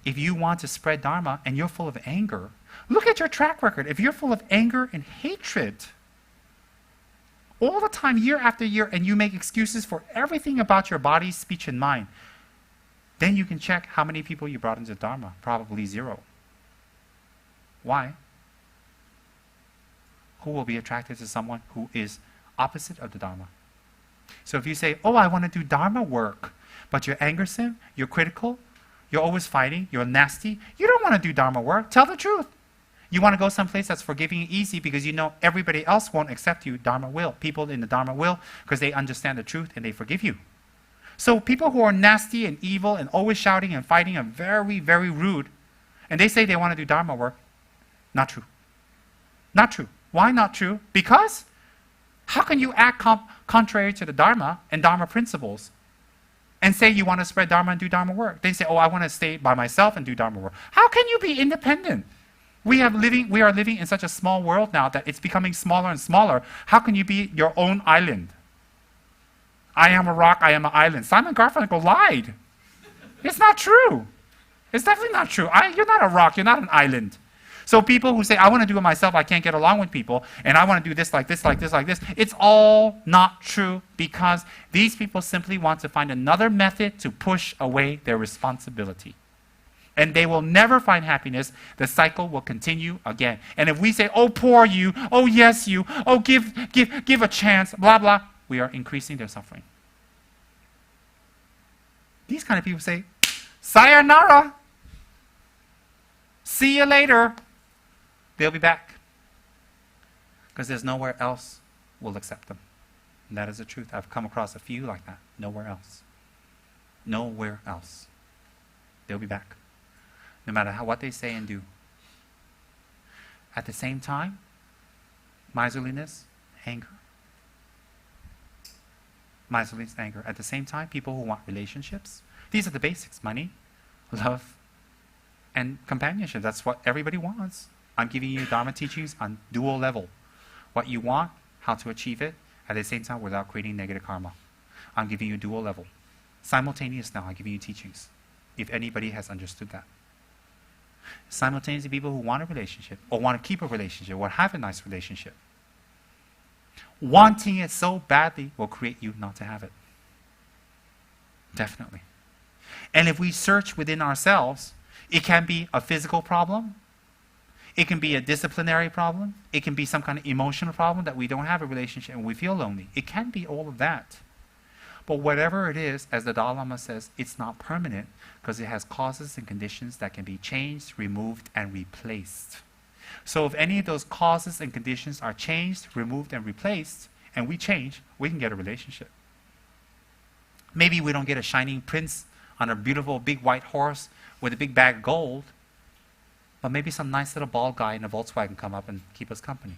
if you want to spread dharma and you're full of anger, look at your track record. If you're full of anger and hatred all the time, year after year, and you make excuses for everything about your body, speech, and mind, then you can check how many people you brought into dharma. Probably 0. Why? Who will be attracted to someone who is opposite of the dharma? So if you say, oh, I want to do dharma work, but you're angersome, you're critical, you're always fighting, you're nasty, you don't want to do dharma work. Tell the truth. You want to go someplace that's forgiving and easy because you know everybody else won't accept you. Dharma will. People in the dharma will, because they understand the truth and they forgive you. So people who are nasty and evil and always shouting and fighting and very, very rude, and they say they want to do dharma work, not true. Not true. Why not true? Because how can you act contrary to the dharma and dharma principles and say you want to spread dharma and do dharma work? They say, oh, I want to stay by myself and do dharma work. How can you be independent? We are living in such a small world now that it's becoming smaller and smaller. How can you be your own island? I am a rock, I am an island. Simon Garfunkel lied. It's not true. It's definitely not true. You're not a rock, you're not an island. So people who say, I want to do it myself, I can't get along with people, and I want to do this, like this, like this, like this, it's all not true, because these people simply want to find another method to push away their responsibility. And they will never find happiness. The cycle will continue again. And if we say, oh, poor you, oh, yes, you, oh, give a chance, blah, blah, we are increasing their suffering. These kind of people say, sayonara, see you later. They'll be back. Because there's nowhere else will accept them. And that is the truth. I've come across a few like that. Nowhere else. Nowhere else. They'll be back. No matter what they say and do. At the same time, miserliness, anger. Miserliness, anger. At the same time, people who want relationships. These are the basics. Money, love, and companionship. That's what everybody wants. I'm giving you Dharma teachings on dual level. What you want, how to achieve it, at the same time without creating negative karma. I'm giving you dual level. Simultaneous now, I'm giving you teachings. If anybody has understood that. Simultaneously, people who want a relationship, or want to keep a relationship, or have a nice relationship. Wanting it so badly will create you not to have it. Definitely. And if we search within ourselves, it can be a physical problem. It can be a disciplinary problem. It can be some kind of emotional problem that we don't have a relationship and we feel lonely. It can be all of that. But whatever it is, as the Dalai Lama says, it's not permanent because it has causes and conditions that can be changed, removed, and replaced. So if any of those causes and conditions are changed, removed, and replaced, and we change, we can get a relationship. Maybe we don't get a shining prince on a beautiful big white horse with a big bag of gold, but maybe some nice little bald guy in a Volkswagen come up and keep us company.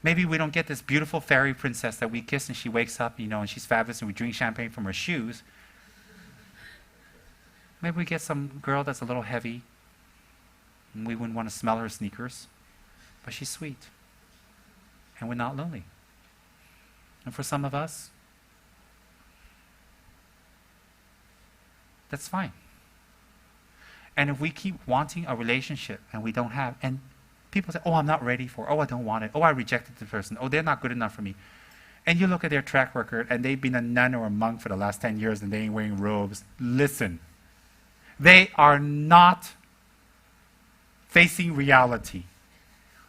Maybe we don't get this beautiful fairy princess that we kiss and she wakes up, and she's fabulous and we drink champagne from her shoes. Maybe we get some girl that's a little heavy and we wouldn't want to smell her sneakers, but she's sweet and we're not lonely. And for some of us, that's fine. And if we keep wanting a relationship and we don't have, and people say, oh, I'm not ready for it. Oh, I don't want it. Oh, I rejected the person. Oh, they're not good enough for me. And you look at their track record and they've been a nun or a monk for the last 10 years and they ain't wearing robes. Listen, they are not facing reality.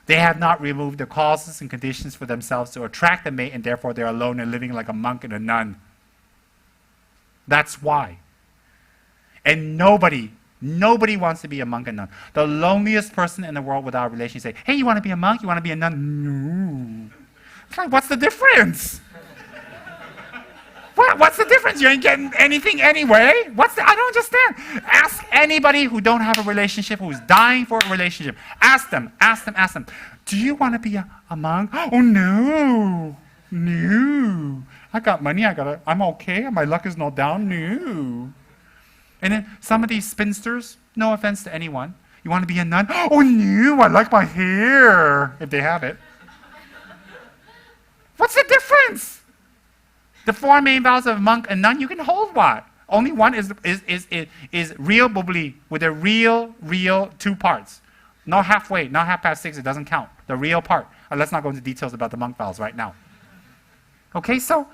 They have not removed the causes and conditions for themselves to attract a mate, and therefore they're alone and living like a monk and a nun. That's why. And nobody wants to be a monk and nun. The loneliest person in the world without a relationship say, hey, you want to be a monk? You want to be a nun? No. It's like, what's the difference? What's the difference? You ain't getting anything anyway. I don't understand. Ask anybody who don't have a relationship, who's dying for a relationship. Ask them. Do you want to be a monk? Oh, no. I got money. I'm okay. My luck is not down. No. And then some of these spinsters, no offense to anyone, you want to be a nun? Oh, no, I like my hair, if they have it. What's the difference? The four main vows of a monk and nun, you can hold what? Only one is real bubbly with a real 2 parts. Not halfway, not 6:30, it doesn't count. The real part. Let's not go into details about the monk vows right now. Okay, so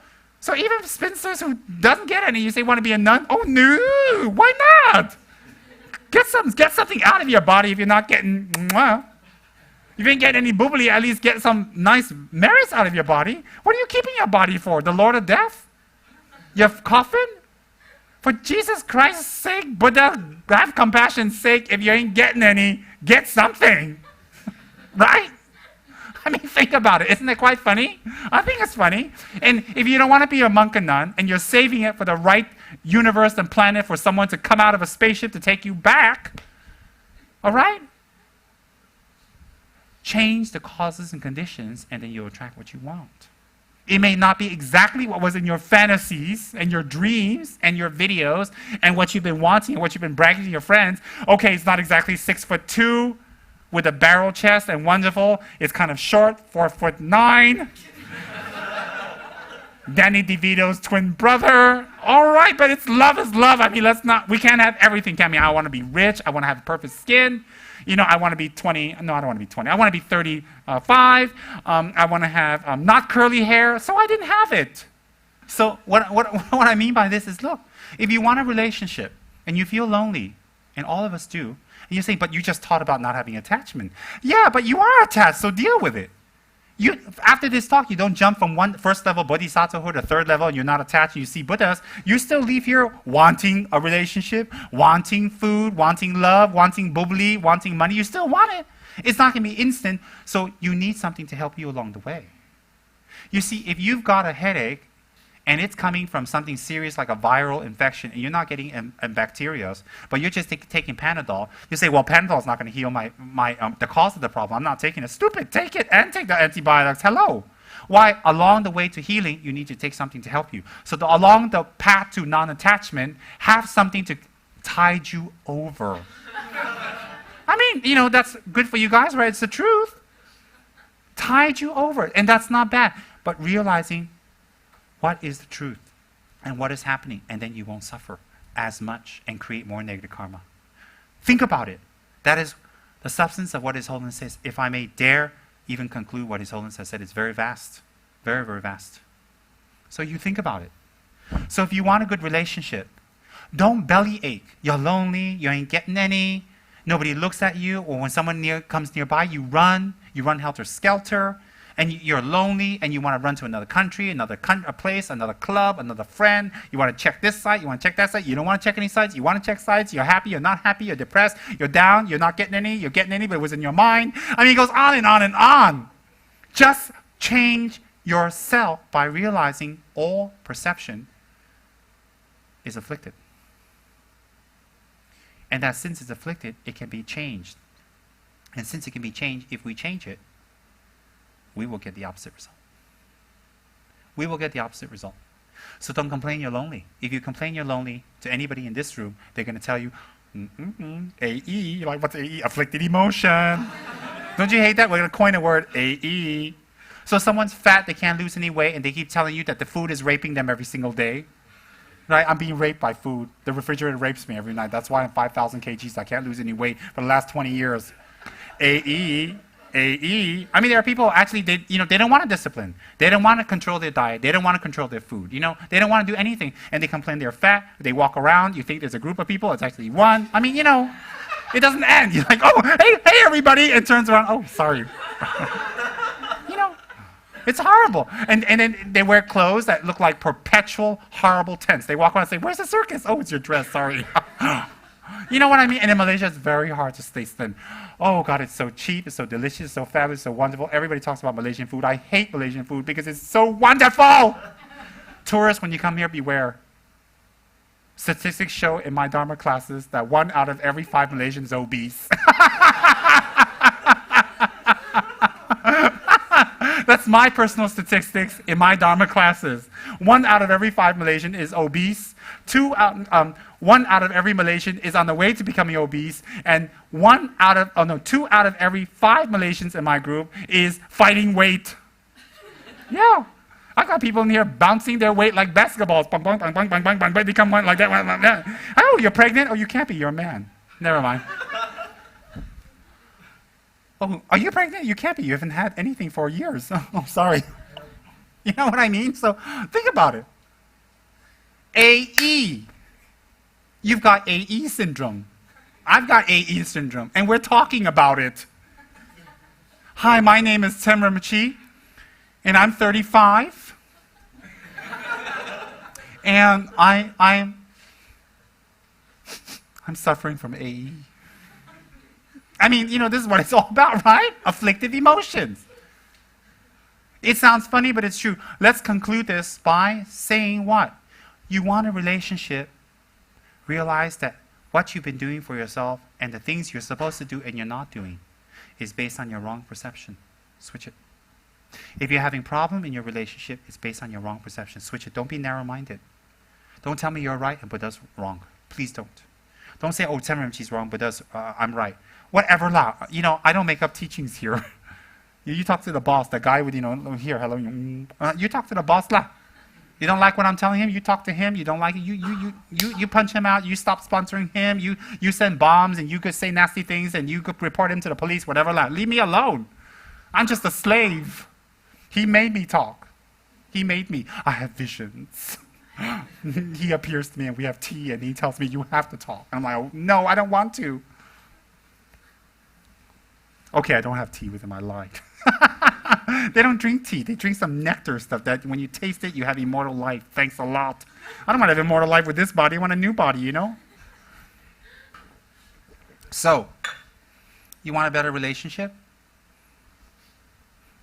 even spinsters who doesn't get any, you say want to be a nun? Oh no, why not? Get something out of your body if you're not getting, if you ain't getting any bubbly, at least get some nice merits out of your body. What are you keeping your body for? The Lord of Death? Your coffin? For Jesus Christ's sake, Buddha, have compassion's sake, if you ain't getting any, get something. Right? I mean, think about it. Isn't it quite funny? I think it's funny. And if you don't want to be a monk and nun, and you're saving it for the right universe and planet for someone to come out of a spaceship to take you back, all right? Change the causes and conditions, and then you'll attract what you want. It may not be exactly what was in your fantasies and your dreams and your videos and what you've been wanting and what you've been bragging to your friends. Okay, it's not exactly 6'2" with a barrel chest and wonderful. It's kind of short, 4'9". Danny DeVito's twin brother. All right, but it's love is love. I mean, we can't have everything, can we? I want to be rich. I want to have perfect skin. You know, I want to be 20. No, I don't want to be 20. I want to be 35. I want to have not curly hair. So I didn't have it. So what I mean by this is, look, if you want a relationship and you feel lonely, and all of us do, and you say, but you just taught about not having attachment. Yeah, but you are attached, so deal with it. After this talk, you don't jump from first level bodhisattvahood to third level and you're not attached and you see Buddhas. You still leave here wanting a relationship, wanting food, wanting love, wanting bubbly, wanting money. You still want it. It's not going to be instant, so you need something to help you along the way. You see, if you've got a headache and it's coming from something serious like a viral infection and you're not getting bacteria, but you're just taking Panadol, you say, well, Panadol is not going to heal the cause of the problem. I'm not taking it. Stupid, take it and take the antibiotics. Hello. Why? Along the way to healing, you need to take something to help you. So along the path to non-attachment, have something to tide you over. I mean, you know, that's good for you guys, right? It's the truth. Tide you over. And that's not bad. But realizing what is the truth and what is happening, and then you won't suffer as much and create more negative karma. Think about it. That is the substance of what His Holiness says. If I may dare even conclude what His Holiness has said, it's very vast. Very, very vast. So you think about it. So if you want a good relationship, don't bellyache. You're lonely, you ain't getting any, nobody looks at you, or when someone comes nearby, you run helter-skelter, and you're lonely, and you want to run to another country, a place, another club, another friend. You want to check this site, you want to check that site. You don't want to check any sites, you want to check sites. You're happy, you're not happy, you're depressed, you're down, you're not getting any, you're getting any, but it was in your mind. I mean, it goes on and on and on. Just change yourself by realizing all perception is afflicted. And that since it's afflicted, it can be changed. And since it can be changed, if we change it, we will get the opposite result. We will get the opposite result. So don't complain you're lonely. If you complain you're lonely to anybody in this room, they're going to tell you, AE, like what's AE? Afflicted emotion. Don't you hate that? We're going to coin a word, AE. So someone's fat, they can't lose any weight, and they keep telling you that the food is raping them every single day. Right? I'm being raped by food. The refrigerator rapes me every night. That's why I'm 5,000 kgs. I can't lose any weight for the last 20 years. AE. I mean, there are people actually, they don't want to discipline. They don't want to control their diet. They don't want to control their food. They don't want to do anything. And they complain they're fat. They walk around. You think there's a group of people. It's actually one. I mean, it doesn't end. You're like, oh, hey, everybody. It turns around. Oh, sorry. It's horrible. And then they wear clothes that look like perpetual horrible tents. They walk around and say, where's the circus? Oh, it's your dress. Sorry. You know what I mean? And in Malaysia, it's very hard to stay thin. Oh, God, it's so cheap, it's so delicious, so fabulous, so wonderful. Everybody talks about Malaysian food. I hate Malaysian food because it's so wonderful. Tourists, when you come here, beware. Statistics show in my Dharma classes that 1 out of every 5 Malaysians is obese. That's my personal statistics in my Dharma classes. 1 out of every 5 Malaysian is obese. 1 out of every Malaysian is on the way to becoming obese, and 2 out of every 5 Malaysians in my group is fighting weight. Yeah. I got people in here bouncing their weight like basketballs. Bang, bang, bang, bang, bang, bang, bang, bang. They come one like that, one like that. Oh, you're pregnant? Oh, you can't be. You're a man. Never mind. Oh, are you pregnant? You can't be. You haven't had anything for years. Oh, sorry. You know what I mean? So think about it. AE. You've got AE syndrome. I've got AE syndrome, and we're talking about it. Hi, my name is Tsem Rinpoche, and I'm 35. And I'm suffering from AE. I mean, this is what it's all about, right? Afflictive emotions. It sounds funny, but it's true. Let's conclude this by saying what? You want a relationship, realize that what you've been doing for yourself and the things you're supposed to do and you're not doing is based on your wrong perception. Switch it. If you're having a problem in your relationship, it's based on your wrong perception. Switch it. Don't be narrow-minded. Don't tell me you're right but that's wrong. Please don't. Don't say, oh, Tsem Rinpoche's wrong, but I'm right. Whatever lah. I don't make up teachings here. You talk to the boss, the guy with, here, hello. You talk to the boss lah. You don't like what I'm telling him, you talk to him. You don't like it, you punch him out. You stop sponsoring him. You send bombs, and you could say nasty things, and you could report him to the police, whatever lah. Leave me alone. I'm just a slave. He made me talk. He made me. I have visions. He appears to me, and we have tea, and he tells me, you have to talk. And I'm like, oh, no, I don't want to. Okay, I don't have tea with him, I lied. They don't drink tea. They drink some nectar stuff that when you taste it, you have immortal life. Thanks a lot. I don't want to have immortal life with this body. I want a new body, So, you want a better relationship?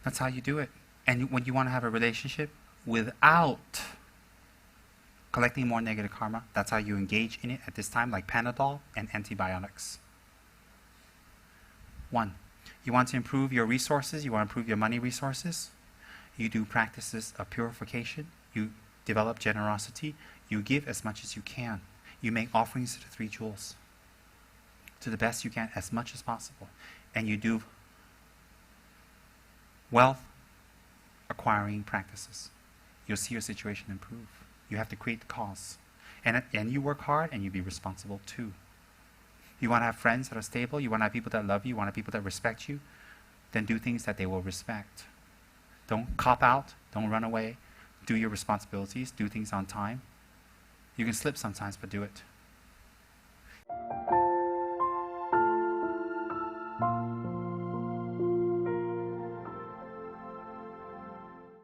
That's how you do it. And when you want to have a relationship without collecting more negative karma, that's how you engage in it at this time, like Panadol and antibiotics. 1. You want to improve your resources, you want to improve your money resources, you do practices of purification, you develop generosity, you give as much as you can. You make offerings to the 3 jewels to the best you can, as much as possible. And you do wealth acquiring practices. You'll see your situation improve. You have to create the cause. And you work hard, and you be responsible too. You want to have friends that are stable, you want to have people that love you, you want to have people that respect you, then do things that they will respect. Don't cop out, don't run away, do your responsibilities, do things on time. You can slip sometimes, but do it.